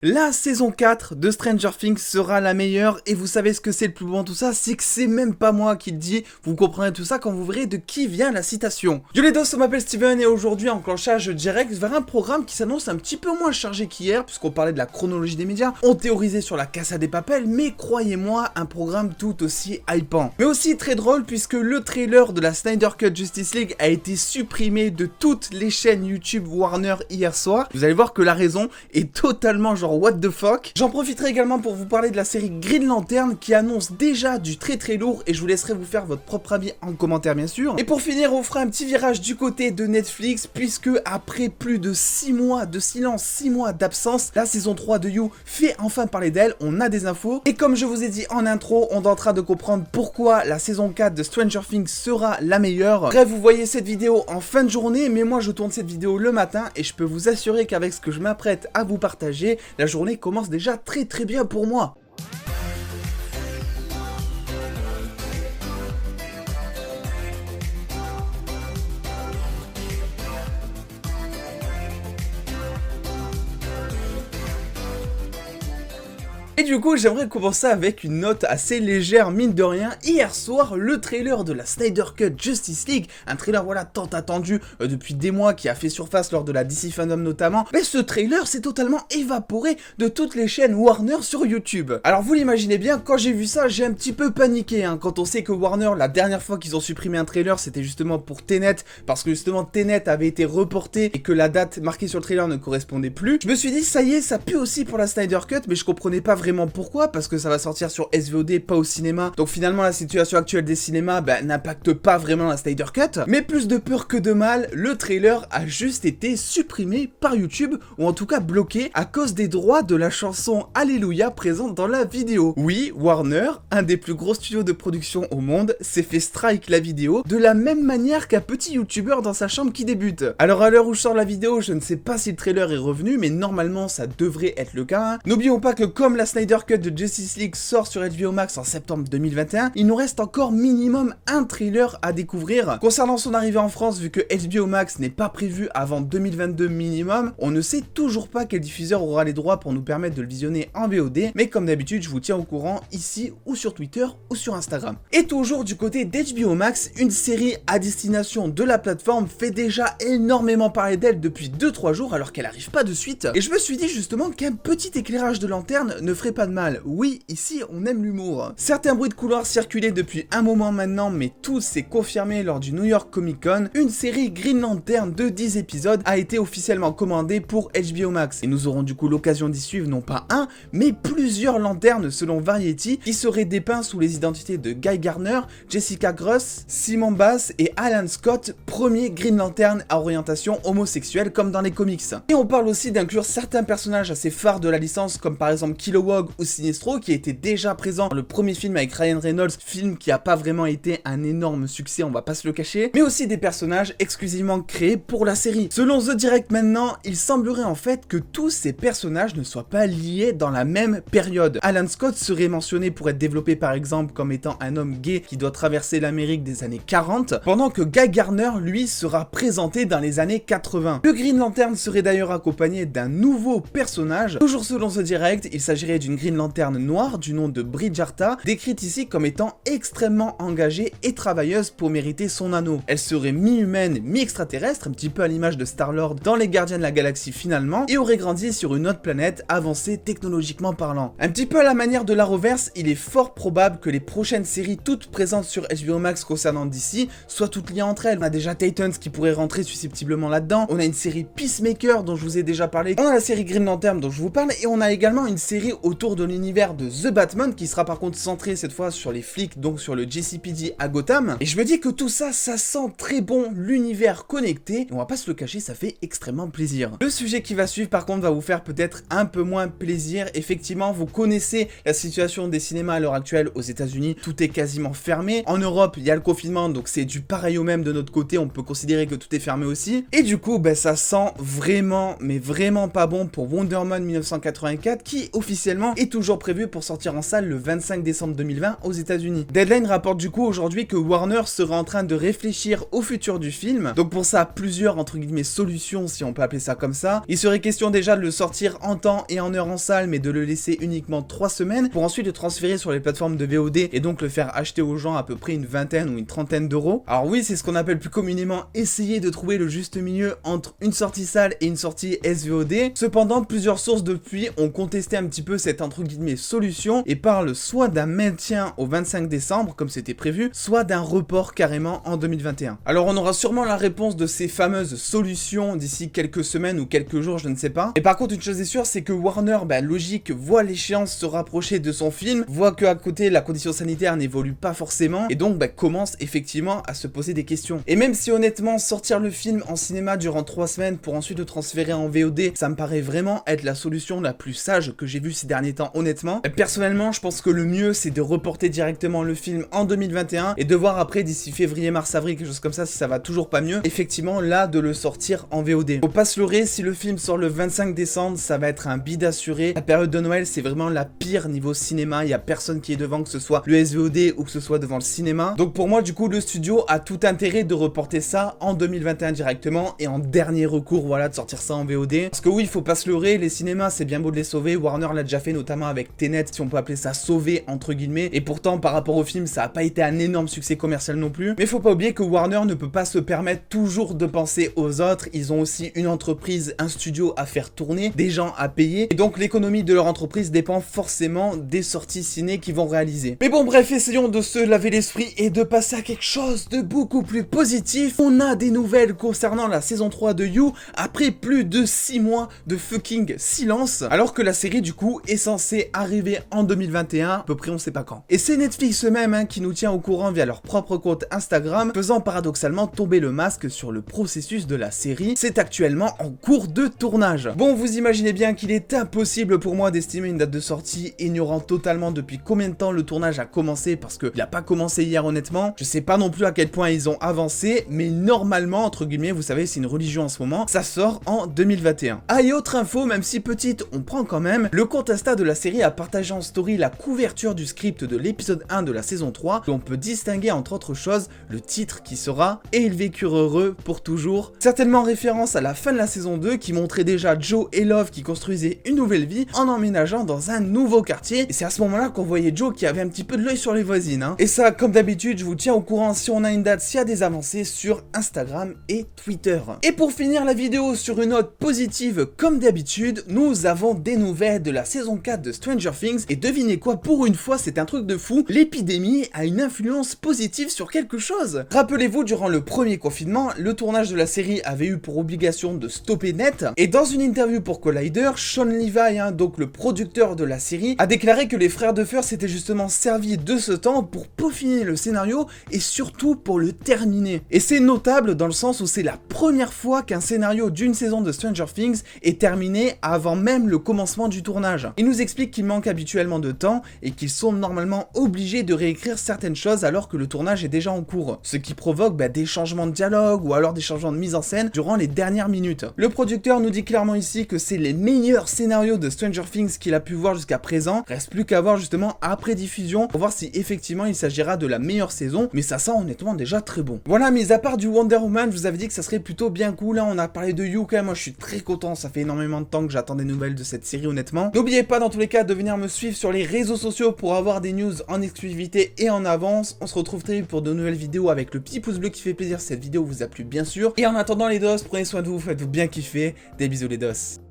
La saison 4 de Stranger Things sera la meilleure et vous savez ce que c'est le plus bon de tout ça, c'est que c'est même pas moi qui le dis, vous comprendrez tout ça quand vous verrez de qui vient la citation. Yo les dos, je m'appelle Steven et aujourd'hui enclenchage direct vers un programme qui s'annonce un petit peu moins chargé qu'hier puisqu'on parlait de la chronologie des médias, on théorisait sur la Casa de Papel, mais croyez-moi, un programme tout aussi hypant. Mais aussi très drôle puisque le trailer de la Snyder Cut Justice League a été supprimé de toutes les chaînes YouTube Warner hier soir. Vous allez voir que la raison est totalement genre what the fuck. J'en profiterai également pour vous parler de la série Green Lantern qui annonce déjà du très lourd et je vous laisserai vous faire votre propre avis en commentaire bien sûr. Et pour finir, on fera un petit virage du côté de Netflix puisque après plus de 6 mois de silence, 6 mois d'absence, la saison 3 de You fait enfin parler d'elle, on a des infos. Et comme je vous ai dit en intro, on tentera de comprendre pourquoi la saison 4 de Stranger Things sera la meilleure. Bref, vous voyez cette vidéo en fin de journée, mais moi je tourne cette vidéo le matin et je peux vous assurer qu'avec ce que je m'apprête à vous partager, la journée commence déjà très bien pour moi. Et du coup, j'aimerais commencer avec une note assez légère, mine de rien. Hier soir, le trailer de la Snyder Cut Justice League, un trailer voilà tant attendu depuis des mois qui a fait surface lors de la DC Fandom notamment, mais ce trailer s'est totalement évaporé de toutes les chaînes Warner sur YouTube. Alors vous l'imaginez bien, quand j'ai vu ça, j'ai un petit peu paniqué, hein, quand on sait que Warner, la dernière fois qu'ils ont supprimé un trailer, c'était justement pour Tenet, parce que justement Tenet avait été reporté et que la date marquée sur le trailer ne correspondait plus. Je me suis dit, ça y est, ça pue aussi pour la Snyder Cut, mais je comprenais pas vraiment pourquoi, parce que ça va sortir sur SVOD, pas au cinéma. Donc finalement la situation actuelle des cinémas n'impacte pas vraiment la Snyder Cut. Mais plus de peur que de mal, le trailer a juste été supprimé par YouTube, ou en tout cas bloqué, à cause des droits de la chanson Alléluia présente dans la vidéo. Oui, Warner, un des plus gros studios de production au monde, s'est fait strike la vidéo de la même manière qu'un petit YouTuber dans sa chambre qui débute. Alors à l'heure où je sors la vidéo, je ne sais pas si le trailer est revenu, mais normalement ça devrait être le cas. Hein. N'oublions pas que comme la Snyder Cut de Justice League sort sur HBO Max en septembre 2021, il nous reste encore minimum un trailer à découvrir. Concernant son arrivée en France, vu que HBO Max n'est pas prévu avant 2022 minimum, on ne sait toujours pas quel diffuseur aura les droits pour nous permettre de le visionner en VOD, mais comme d'habitude, je vous tiens au courant ici ou sur Twitter ou sur Instagram. Et toujours du côté d'HBO Max, une série à destination de la plateforme fait déjà énormément parler d'elle depuis 2-3 jours alors qu'elle arrive pas de suite. Et je me suis dit justement qu'un petit éclairage de lanterne ne ferait pas de mal. Oui, ici on aime l'humour. Certains bruits de couloir circulaient depuis un moment maintenant, mais tout s'est confirmé lors du New York Comic Con. Une série Green Lantern de 10 épisodes a été officiellement commandée pour HBO Max. Et nous aurons du coup l'occasion d'y suivre non pas un, mais plusieurs lanternes selon Variety, qui seraient dépeints sous les identités de Guy Gardner, Jessica Gruss, Simon Bass et Alan Scott, premier Green Lantern à orientation homosexuelle comme dans les comics. Et on parle aussi d'inclure certains personnages assez phares de la licence comme par exemple Kilowog ou Sinestro qui était déjà présent dans le premier film avec Ryan Reynolds, film qui a pas vraiment été un énorme succès, on va pas se le cacher, mais aussi des personnages exclusivement créés pour la série. Selon The Direct maintenant, il semblerait en fait que tous ces personnages ne soient pas liés dans la même période. Alan Scott serait mentionné pour être développé par exemple comme étant un homme gay qui doit traverser l'Amérique des années 40, pendant que Guy Gardner lui sera présenté dans les années 80. Le Green Lantern serait d'ailleurs accompagné d'un nouveau personnage. Toujours selon The Direct, il s'agirait d'une Green Lantern noire du nom de Bridgerta, décrite ici comme étant extrêmement engagée et travailleuse pour mériter son anneau. Elle serait mi-humaine, mi-extraterrestre, un petit peu à l'image de Star-Lord dans les Gardiens de la Galaxie finalement, et aurait grandi sur une autre planète avancée technologiquement parlant. Un petit peu à la manière de l'Arrowverse, il est fort probable que les prochaines séries toutes présentes sur HBO Max concernant DC soient toutes liées entre elles. On a déjà Titans qui pourrait rentrer susceptiblement là-dedans, on a une série Peacemaker dont je vous ai déjà parlé, on a la série Green Lantern dont je vous parle, et on a également une série autour de l'univers de The Batman qui sera par contre centré cette fois sur les flics, donc sur le GCPD à Gotham. Et je me dis que tout ça, ça sent très bon l'univers connecté, et on va pas se le cacher, ça fait extrêmement plaisir. Le sujet qui va suivre par contre va vous faire peut-être un peu moins plaisir. Effectivement, vous connaissez la situation des cinémas à l'heure actuelle aux États-Unis, tout est quasiment fermé. En Europe, il y a le confinement, donc c'est du pareil au même de notre côté, on peut considérer que tout est fermé aussi. Et du coup, ça sent vraiment, mais vraiment pas bon pour Wonder Woman 1984 qui officiellement officiellement est toujours prévu pour sortir en salle le 25 décembre 2020 aux États-Unis. Deadline rapporte du coup aujourd'hui que Warner serait en train de réfléchir au futur du film. Donc pour ça, plusieurs entre guillemets solutions, si on peut appeler ça comme ça. Il serait question déjà de le sortir en temps et en heure en salle, mais de le laisser uniquement 3 semaines pour ensuite le transférer sur les plateformes de VOD et donc le faire acheter aux gens à peu près une vingtaine ou une trentaine d'euros. Alors oui, c'est ce qu'on appelle plus communément essayer de trouver le juste milieu entre une sortie salle et une sortie SVOD. Cependant, plusieurs sources depuis ont contesté un petit peu cette entre guillemets solution et parlent soit d'un maintien au 25 décembre comme c'était prévu, soit d'un report carrément en 2021. Alors on aura sûrement la réponse de ces fameuses solutions d'ici quelques semaines ou quelques jours, je ne sais pas. Et par contre, une chose est sûre, c'est que Warner, logique, voit l'échéance se rapprocher de son film, voit qu'à côté la condition sanitaire n'évolue pas forcément et donc commence effectivement à se poser des questions. Et même si honnêtement sortir le film en cinéma durant 3 semaines pour ensuite le transférer en VOD, ça me paraît vraiment être la solution la plus sage que j'ai vue ces derniers temps honnêtement. Personnellement, je pense que le mieux c'est de reporter directement le film en 2021 et de voir après d'ici février, mars, avril, quelque chose comme ça, si ça va toujours pas mieux, effectivement là de le sortir en VOD. Faut pas se leurrer, si le film sort le 25 décembre, ça va être un bide assuré. La période de Noël c'est vraiment la pire niveau cinéma, il y a personne qui est devant, que ce soit le SVOD ou que ce soit devant le cinéma. Donc pour moi du coup le studio a tout intérêt de reporter ça en 2021 directement et en dernier recours voilà de sortir ça en VOD. Parce que oui, il faut pas se leurrer, les cinémas c'est bien beau de les sauver, Warner l'a déjà fait notamment avec Tenet, si on peut appeler ça sauver entre guillemets, et pourtant par rapport au film ça a pas été un énorme succès commercial non plus. Mais faut pas oublier que Warner ne peut pas se permettre toujours de penser aux autres, ils ont aussi une entreprise, un studio à faire tourner, des gens à payer, et donc l'économie de leur entreprise dépend forcément des sorties ciné qu'ils vont réaliser. Mais bon bref, essayons de se laver l'esprit et de passer à quelque chose de beaucoup plus positif. On a des nouvelles concernant la saison 3 de You après plus de 6 mois de fucking silence, alors que la série du coup est censée arriver en 2021, à peu près on sait pas quand. Et c'est Netflix eux-mêmes qui nous tient au courant via leur propre compte Instagram, faisant paradoxalement tomber le masque sur le processus de la série. C'est actuellement en cours de tournage. Bon, vous imaginez bien qu'il est impossible pour moi d'estimer une date de sortie, ignorant totalement depuis combien de temps le tournage a commencé, parce qu'il a pas commencé hier honnêtement. Je sais pas non plus à quel point ils ont avancé, mais normalement, entre guillemets, vous savez, c'est une religion en ce moment, ça sort en 2021. Ah, et autre info, même si petite, on prend quand même, le compte Insta de la série a partagé en story la couverture du script de l'épisode 1 de la saison 3, où on peut distinguer entre autres choses le titre qui sera « Et ils vécurent heureux pour toujours », certainement en référence à la fin de la saison 2 qui montrait déjà Joe et Love qui construisaient une nouvelle vie en emménageant dans un nouveau quartier, et c'est à ce moment-là qu'on voyait Joe qui avait un petit peu de l'œil sur les voisines, hein. Et ça, comme d'habitude, je vous tiens au courant si on a une date, s'il y a des avancées sur Instagram et Twitter. Et pour finir la vidéo sur une note positive comme d'habitude, nous avons des nouvelles de la saison 4 de Stranger Things, et devinez quoi, pour une fois c'est un truc de fou, l'épidémie a une influence positive sur quelque chose. Rappelez-vous, durant le premier confinement, le tournage de la série avait eu pour obligation de stopper net, et dans une interview pour Collider, Sean Levi, donc le producteur de la série, a déclaré que les frères Duffer s'étaient justement servis de ce temps pour peaufiner le scénario et surtout pour le terminer. Et c'est notable dans le sens où c'est la première fois qu'un scénario d'une saison de Stranger Things est terminé avant même le commencement du tournage. Il nous explique qu'il manque habituellement de temps et qu'ils sont normalement obligés de réécrire certaines choses alors que le tournage est déjà en cours, ce qui provoque des changements de dialogue ou alors des changements de mise en scène durant les dernières minutes. Le producteur nous dit clairement ici que c'est les meilleurs scénarios de Stranger Things qu'il a pu voir jusqu'à présent, reste plus qu'à voir justement après diffusion pour voir si effectivement il s'agira de la meilleure saison, mais ça sent honnêtement déjà très bon. Voilà, mis à part du Wonder Woman, je vous avais dit que ça serait plutôt bien cool, là on a parlé de You quand même, moi je suis très content, ça fait énormément de temps que j'attends des nouvelles de cette série honnêtement. N'oubliez pas dans tous les cas de venir me suivre sur les réseaux sociaux pour avoir des news en exclusivité et en avance. On se retrouve très vite pour de nouvelles vidéos avec le petit pouce bleu qui fait plaisir si cette vidéo vous a plu bien sûr. Et en attendant les dos, prenez soin de vous, faites-vous bien kiffer, des bisous les dos.